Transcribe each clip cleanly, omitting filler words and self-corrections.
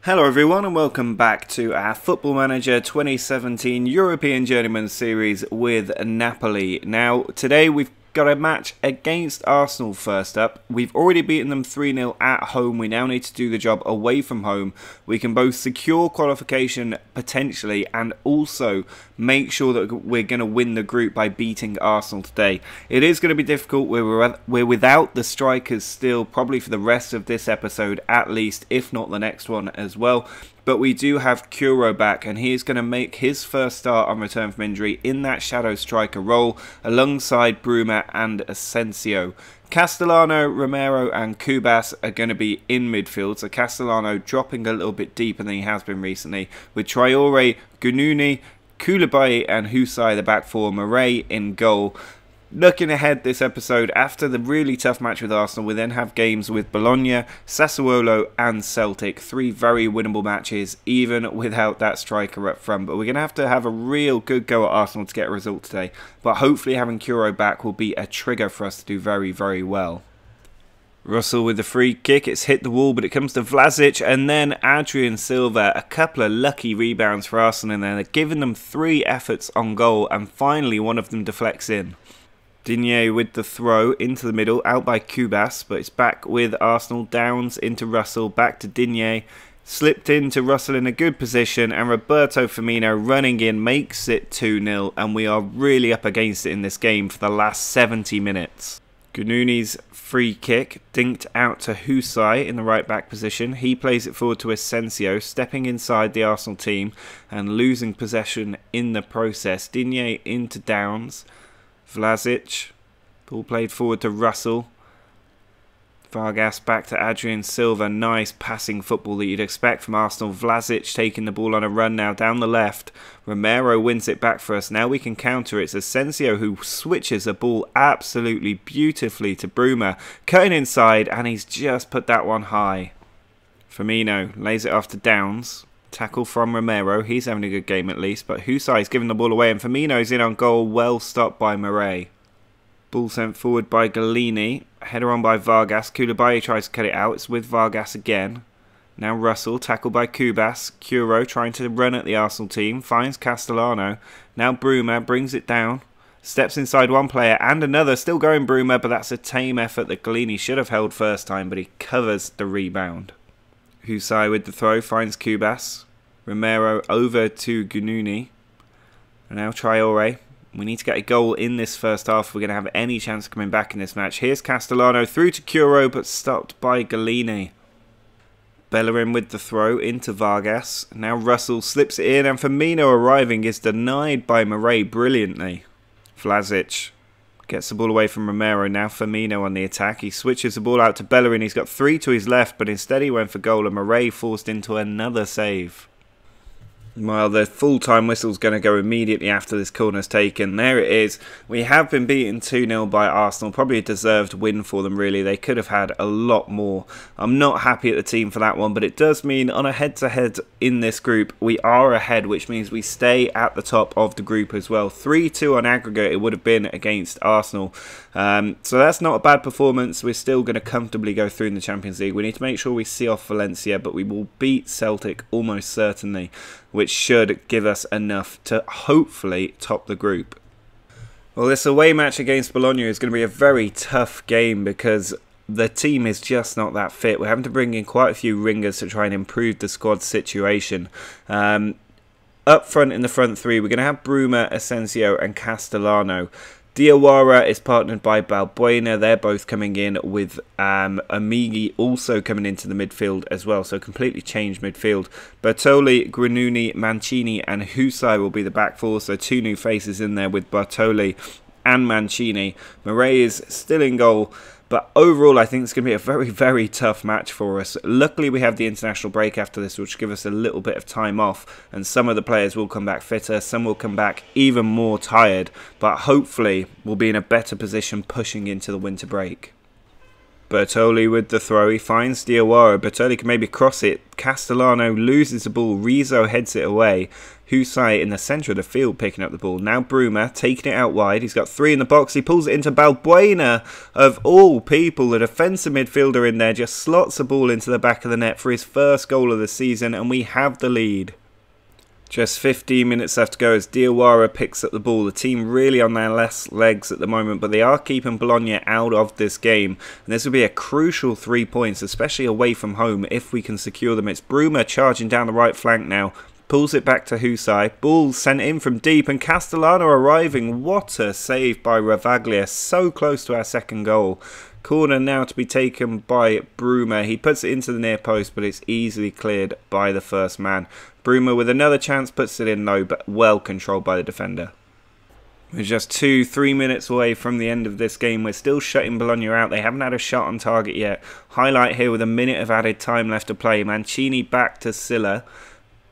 Hello everyone and welcome back to our Football Manager 2017 European Journeyman series with Napoli. Now today we've got a match against Arsenal first up. We've already beaten them 3-0 at home. We now need to do the job away from home. We can both secure qualification potentially and also make sure that we're going to win the group by beating Arsenal today. It is going to be difficult. We're without the strikers still, probably for the rest of this episode at least, if not the next one as well. But we do have Curo back, and he is going to make his first start on return from injury in that shadow striker role, alongside Bruma and Asensio. Castellano, Romero and Kubas are going to be in midfield, so Castellano dropping a little bit deeper than he has been recently, with Traore, Gununi, Koulibaly and Husai the back four, Murray in goal. Looking ahead this episode, after the really tough match with Arsenal, we then have games with Bologna, Sassuolo and Celtic. Three very winnable matches, even without that striker up front. But we're going to have a real good go at Arsenal to get a result today. But hopefully having Curo back will be a trigger for us to do very, very well. Russell with the free kick, it's hit the wall, but it comes to Vlasic, and then Adrian Silva. A couple of lucky rebounds for Arsenal in there. They're giving them 3 efforts on goal, and finally one of them deflects in. Digne with the throw into the middle, out by Kubas, but it's back with Arsenal. Downs into Russell, back to Digne, slipped into Russell in a good position, and Roberto Firmino running in makes it 2-0, and we are really up against it in this game for the last 70 minutes. Gununi's free kick, dinked out to Husai in the right back position. He plays it forward to Asensio, stepping inside the Arsenal team and losing possession in the process. Digne into Downs. Vlasic, ball played forward to Russell. Vargas back to Adrian Silva. Nice passing football that you'd expect from Arsenal. Vlasic taking the ball on a run now down the left. Romero wins it back for us. Now we can counter it. It's Asensio who switches the ball absolutely beautifully to Bruma. Cutting inside, and he's just put that one high. Firmino lays it off to Downs. Tackle from Romero, he's having a good game at least, but Husai's giving the ball away and Firmino's in on goal, well stopped by Murray. Ball sent forward by Galini, header on by Vargas, Koulibaly tries to cut it out, it's with Vargas again. Now Russell, tackled by Kubas, Curo trying to run at the Arsenal team, finds Castellano, now Bruma brings it down, steps inside one player and another, still going Bruma, but that's a tame effort that Galini should have held first time, but he covers the rebound. Husai with the throw, finds Kubas. Romero over to Gununi. And now Traore. We need to get a goal in this first half if we're going to have any chance of coming back in this match. Here's Castellano through to Curo, but stopped by Galini. Bellerin with the throw into Vargas. Now Russell slips it in, and Firmino arriving is denied by Murray brilliantly. Vlasic gets the ball away from Romero. Now Firmino on the attack. He switches the ball out to Bellerin. He's got 3 to his left, but instead he went for goal, and Murray forced into another save. Well, the full-time whistle's going to go immediately after this corner's taken. There it is. We have been beaten 2-0 by Arsenal. Probably a deserved win for them, really. They could have had a lot more. I'm not happy at the team for that one, but it does mean on a head-to-head in this group, we are ahead, which means we stay at the top of the group as well. 3-2 on aggregate it would have been against Arsenal. So that's not a bad performance. We're still going to comfortably go through in the Champions League. We need to make sure we see off Valencia, but we will beat Celtic almost certainly, which should give us enough to hopefully top the group. Well, this away match against Bologna is going to be a very tough game because the team is just not that fit. We're having to bring in quite a few ringers to try and improve the squad situation. Up front in the front three, we're going to have Bruma, Asensio and Castellano. Diawara is partnered by Balbuena. They're both coming in with Amigi also coming into the midfield as well. So completely changed midfield. Bertoli, Granuni, Mancini and Husai will be the back four. So 2 new faces in there with Bertoli and Mancini. Murray is still in goal. But overall, I think it's going to be a very, very tough match for us. Luckily, we have the international break after this, which give us a little bit of time off. And some of the players will come back fitter. Some will come back even more tired. But hopefully, we'll be in a better position pushing into the winter break. Bertoli with the throw, he finds Diawara. Bertoli can maybe cross it. Castellano loses the ball, Rizzo heads it away. Husai in the centre of the field picking up the ball. Now Bruma taking it out wide. He's got 3 in the box. He pulls it into Balbuena. Of all people, the defensive midfielder in there just slots the ball into the back of the net for his first goal of the season, and we have the lead. Just 15 minutes left to go as Diawara picks up the ball. The team really on their last legs at the moment, but they are keeping Bologna out of this game. And this will be a crucial 3 points, especially away from home, if we can secure them. It's Bruma charging down the right flank now. Pulls it back to Husai. Ball sent in from deep, and Castellano arriving. What a save by Ravaglia. So close to our second goal. Corner now to be taken by Bruma. He puts it into the near post, but it's easily cleared by the first man. Bruma with another chance puts it in low, but well controlled by the defender. We're just 2-3 minutes away from the end of this game. We're still shutting Bologna out. They haven't had a shot on target yet. Highlight here with a minute of added time left to play. Mancini back to Silla.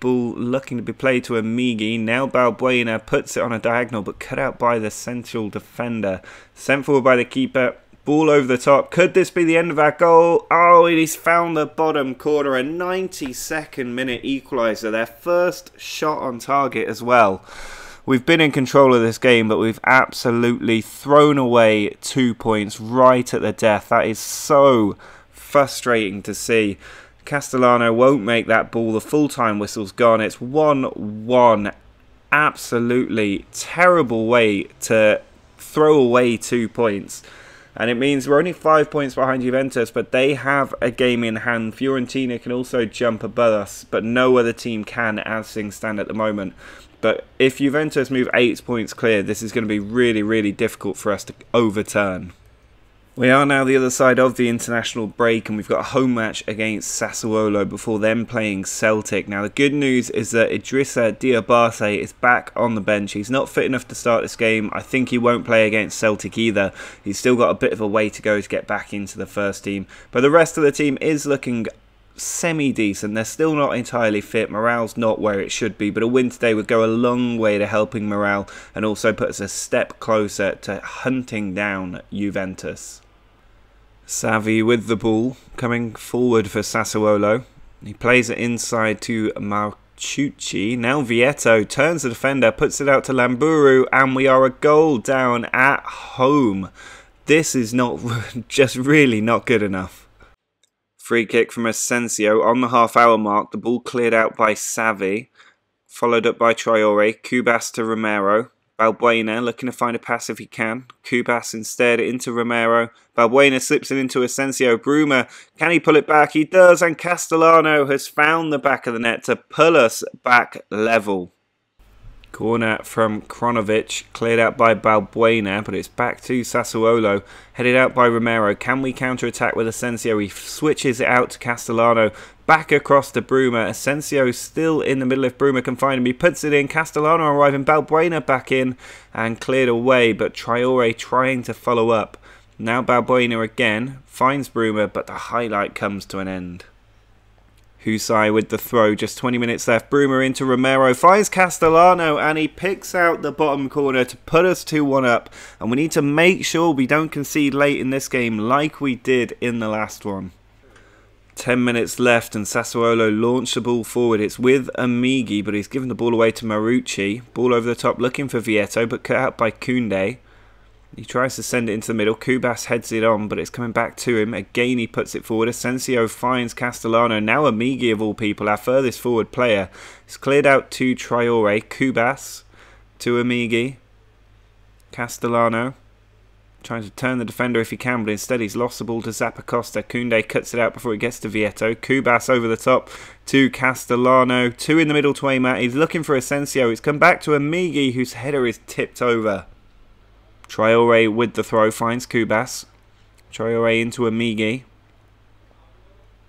Ball looking to be played to Amighi. Now Balbuena puts it on a diagonal, but cut out by the central defender. Sent forward by the keeper. Ball over the top. Could this be the end of our goal? Oh, he's found the bottom corner. A 92nd minute equaliser. Their first shot on target as well. We've been in control of this game, but we've absolutely thrown away 2 points right at the death. That is so frustrating to see. Castellano won't make that ball. The full-time whistle's gone. It's 1-1. Absolutely terrible way to throw away 2 points. And it means we're only 5 points behind Juventus, but they have a game in hand. Fiorentina can also jump above us, but no other team can as things stand at the moment. But if Juventus move 8 points clear, this is going to be really, really difficult for us to overturn. We are now the other side of the international break, and we've got a home match against Sassuolo before them playing Celtic. Now the good news is that Idrissa Diabate is back on the bench. He's not fit enough to start this game. I think he won't play against Celtic either. He's still got a bit of a way to go to get back into the first team. But the rest of the team is looking semi-decent. They're still not entirely fit. Morale's not where it should be, but a win today would go a long way to helping morale and also put us a step closer to hunting down Juventus. Savi with the ball, coming forward for Sassuolo. He plays it inside to Marchucci. Now Vietto turns the defender, puts it out to Lamburu, and we are a goal down at home. This is not just really not good enough. Free kick from Asensio on the half-hour mark. The ball cleared out by Savi, followed up by Traore. Cubas to Romero. Balbuena looking to find a pass if he can. Cubas instead into Romero. Balbuena slips it into Asensio. Bruma, can he pull it back? He does, and Castellano has found the back of the net to pull us back level. Corner from Kronovic, cleared out by Balbuena, but it's back to Sassuolo, headed out by Romero. Can we counter-attack with Asensio? He switches it out to Castellano, back across to Bruma. Asensio still in the middle if Bruma can find him. He puts it in, Castellano arriving, Balbuena back in and cleared away, but Traore trying to follow up. Now Balbuena again, finds Bruma, but the highlight comes to an end. Husai with the throw, just 20 minutes left. Bruma into Romero, finds Castellano, and he picks out the bottom corner to put us 2-1 up. And we need to make sure we don't concede late in this game like we did in the last one. 10 minutes left and Sassuolo launch the ball forward. It's with Amighi, but he's given the ball away to Marucci. Ball over the top looking for Vietto, but cut out by Koundé. He tries to send it into the middle. Cubas heads it on, but it's coming back to him. Again, he puts it forward. Asensio finds Castellano. Now Amighi, of all people, our furthest forward player. It's cleared out to Traore. Cubas to Amighi. Castellano trying to turn the defender if he can, but instead he's lost the ball to Zappacosta. Koundé cuts it out before it gets to Vietto. Cubas over the top to Castellano. 2 in the middle to Amat. He's looking for Asensio. It's come back to Amighi, whose header is tipped over. Traore with the throw, finds Cubas. Traore into Amighi.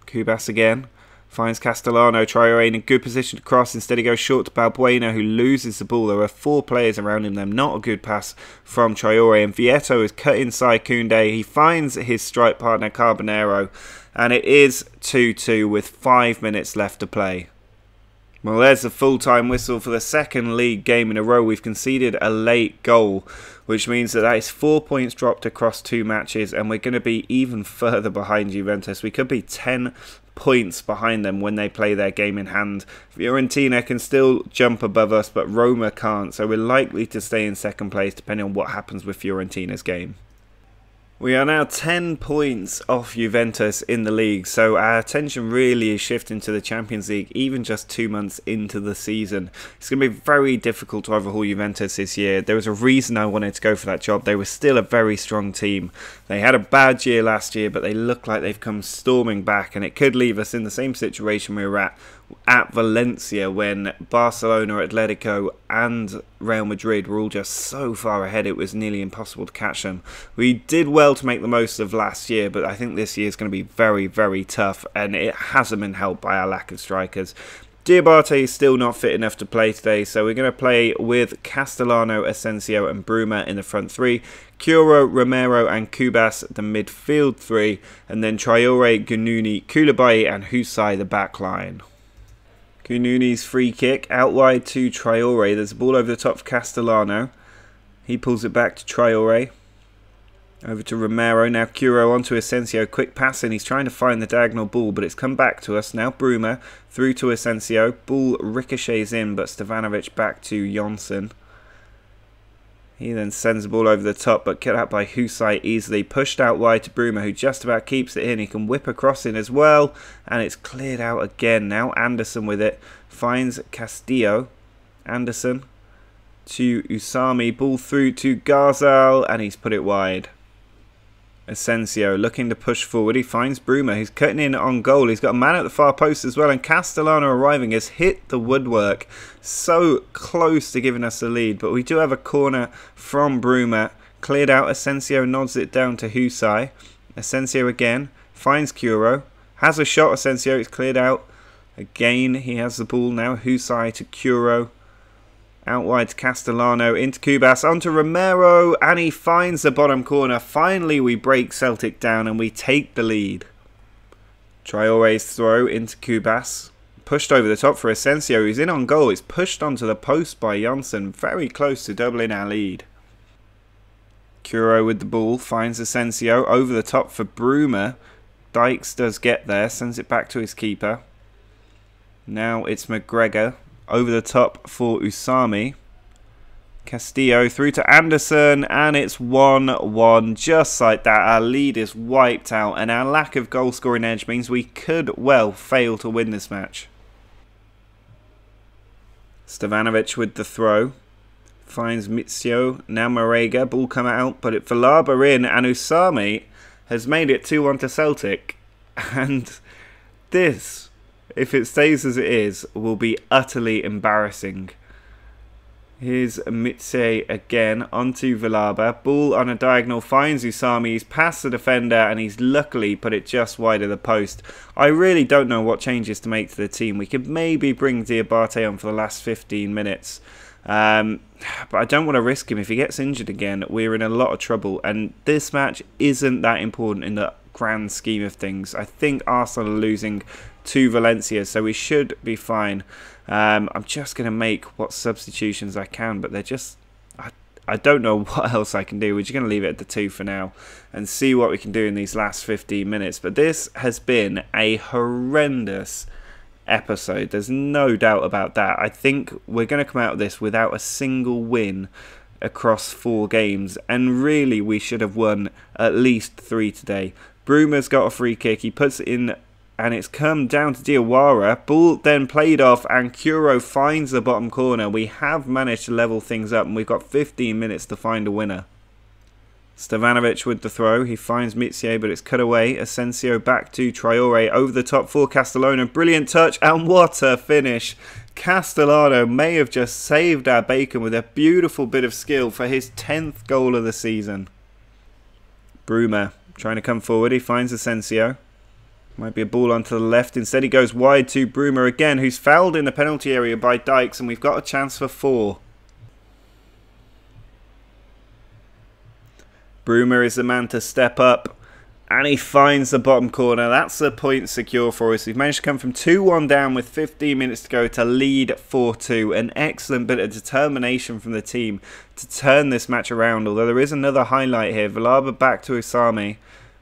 Cubas again. Finds Castellano. Traore in a good position to cross. Instead he goes short to Balbuena, who loses the ball. There are 4 players around him. Not a good pass from Traore. And Vietto is cut inside Koundé. He finds his strike partner Carbonero. And it is 2-2 with 5 minutes left to play. Well, there's the full-time whistle for the second league game in a row. We've conceded a late goal, which means that is 4 points dropped across 2 matches, and we're going to be even further behind Juventus. We could be 10 points behind them when they play their game in hand. Fiorentina can still jump above us, but Roma can't, so we're likely to stay in second place depending on what happens with Fiorentina's game. We are now 10 points off Juventus in the league, so our attention really is shifting to the Champions League even just 2 months into the season. It's going to be very difficult to overhaul Juventus this year. There was a reason I wanted to go for that job. They were still a very strong team. They had a bad year last year, but they look like they've come storming back, and it could leave us in the same situation we were at Valencia when Barcelona, Atletico and Real Madrid were all just so far ahead it was nearly impossible to catch them. We did well to make the most of last year, but I think this year is going to be very, very tough, and it hasn't been helped by our lack of strikers. Diabate is still not fit enough to play today, so we're going to play with Castellano, Asensio and Bruma in the front three, Curo, Romero and Cubas the midfield three, and then Traore, Gununi, Koulibaly and Husai the back line. Gununi's free kick out wide to Traore. There's a ball over the top for Castellano. He pulls it back to Traore. Over to Romero. Now Curo onto Asensio. Quick pass and he's trying to find the diagonal ball, but it's come back to us. Now Bruma through to Asensio. Ball ricochets in, but Stevanovic back to Jonsson. He then sends the ball over the top, but cut out by Husai easily. Pushed out wide to Bruma, who just about keeps it in. He can whip across in as well, and it's cleared out again. Now Anderson with it. Finds Castillo. Anderson to Usami. Ball through to Garzal, and he's put it wide. Asensio looking to push forward. He finds Bruma, who's cutting in on goal. He's got a man at the far post as well, and Castellano arriving has hit the woodwork. So close to giving us the lead, but we do have a corner from Bruma. Cleared out. Asensio nods it down to Husai. Asensio again finds Curo. Has a shot. Asensio. It's cleared out. Again, he has the ball now. Husai to Curo. Out wide to Castellano, into Cubas, onto Romero, and he finds the bottom corner. Finally, we break Celtic down and we take the lead. Traore's throw into Cubas. Pushed over the top for Asensio, who's in on goal. It's pushed onto the post by Jonsson, very close to doubling our lead. Curo with the ball, finds Asensio, over the top for Bruma. Dykes does get there, sends it back to his keeper. Now it's McGregor. Over the top for Usami. Castillo through to Anderson, and it's 1-1. Just like that, our lead is wiped out, and our lack of goal scoring edge means we could well fail to win this match. Stevanovic with the throw. Finds Mizio. Now Marega. Ball come out, but it Valaba in, and Usami has made it 2-1 to Celtic. And this, if it stays as it is, will be utterly embarrassing. Here's Mitze again onto Valaba. Ball on a diagonal finds Usami. He's past the defender and he's luckily put it just wide of the post. I really don't know what changes to make to the team. We could maybe bring Diabate on for the last 15 minutes. But I don't want to risk him. If he gets injured again, we're in a lot of trouble. And this match isn't that important in the grand scheme of things. I think Arsenal are losing to Valencia, so we should be fine. I'm just going to make what substitutions I can, but they're just... I don't know what else I can do. We're just going to leave it at the 2 for now and see what we can do in these last 15 minutes. But this has been a horrendous episode. There's no doubt about that. I think we're going to come out of this without a single win across 4 games, and really we should have won at least 3 today. Bruma's got a free kick. He puts it in, and it's come down to Diawara. Ball then played off, and Curo finds the bottom corner. We have managed to level things up, and we've got 15 minutes to find a winner. Stevanovic with the throw. He finds Mitzie, but it's cut away. Asensio back to Traore. Over the top for Castellano. Brilliant touch, and what a finish. Castellano may have just saved our bacon with a beautiful bit of skill for his 10th goal of the season. Bruma trying to come forward. He finds Asensio. Might be a ball onto the left. Instead he goes wide to Bruma again, who's fouled in the penalty area by Dykes, and we've got a chance for 4. Bruma is the man to step up. And he finds the bottom corner. That's the point secure for us. We've managed to come from 2-1 down with 15 minutes to go to lead 4-2. An excellent bit of determination from the team to turn this match around. Although there is another highlight here. Villalba back to Usame.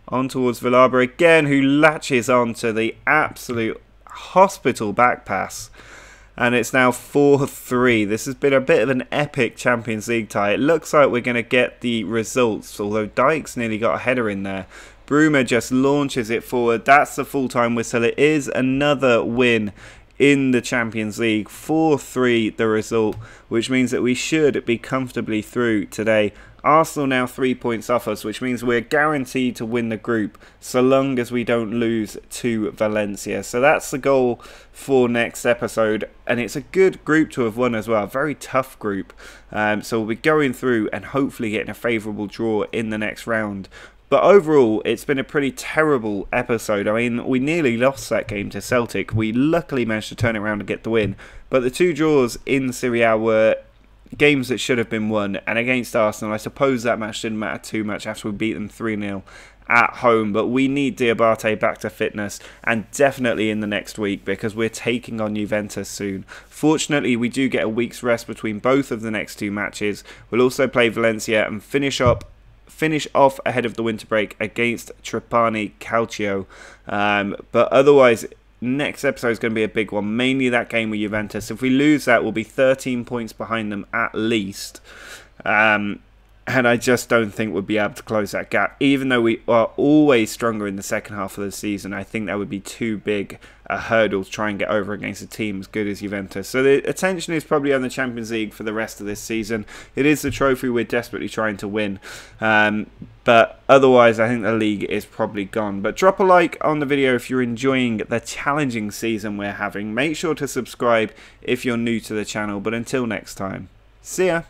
On towards Villalba again, who latches on to the absolute hospital back pass. And it's now 4-3. This has been a bit of an epic Champions League tie. It looks like we're going to get the results. Although Dykes nearly got a header in there. Bruma just launches it forward. That's the full-time whistle. It is another win in the Champions League. 4-3 the result, which means that we should be comfortably through today. Arsenal now 3 points off us, which means we're guaranteed to win the group so long as we don't lose to Valencia. So that's the goal for next episode, and it's a good group to have won as well. A very tough group. So we'll be going through and hopefully getting a favourable draw in the next round. But overall, it's been a pretty terrible episode. I mean, we nearly lost that game to Celtic. We luckily managed to turn it around and get the win. But the 2 draws in Serie A were games that should have been won. And against Arsenal, I suppose that match didn't matter too much after we beat them 3-0 at home. But we need Diabate back to fitness, and definitely in the next week, because we're taking on Juventus soon. Fortunately, we do get a week's rest between both of the next 2 matches. We'll also play Valencia and finish off ahead of the winter break against Trapani Calcio. But otherwise, next episode is going to be a big one, mainly that game with Juventus. If we lose that, we'll be 13 points behind them at least. And I just don't think we'll be able to close that gap. Even though we are always stronger in the second half of the season, I think that would be too big a hurdle to try and get over against a team as good as Juventus. So the attention is probably on the Champions League for the rest of this season. It is the trophy we're desperately trying to win. But otherwise, I think the league is probably gone. But drop a like on the video if you're enjoying the challenging season we're having. Make sure to subscribe if you're new to the channel. But until next time, see ya!